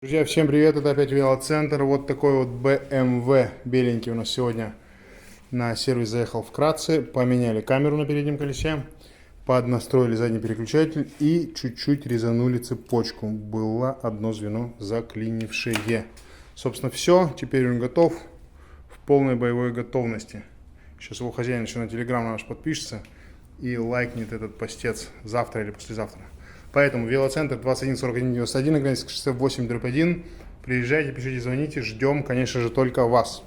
Друзья, всем привет, это опять Велоцентр. Вот такой вот BMW беленький у нас сегодня на сервис заехал вкратце. Поменяли камеру на переднем колесе, поднастроили задний переключатель и чуть-чуть резанули цепочку. Было одно звено заклинившее. Собственно, все, теперь он готов, в полной боевой готовности. Сейчас его хозяин еще на телеграм наш подпишется и лайкнет этот постец завтра или послезавтра. Поэтому Велоцентр 21 41 91, Игнатьевское шоссе 8/1. Приезжайте, пишите, звоните, ждем, конечно же, только вас.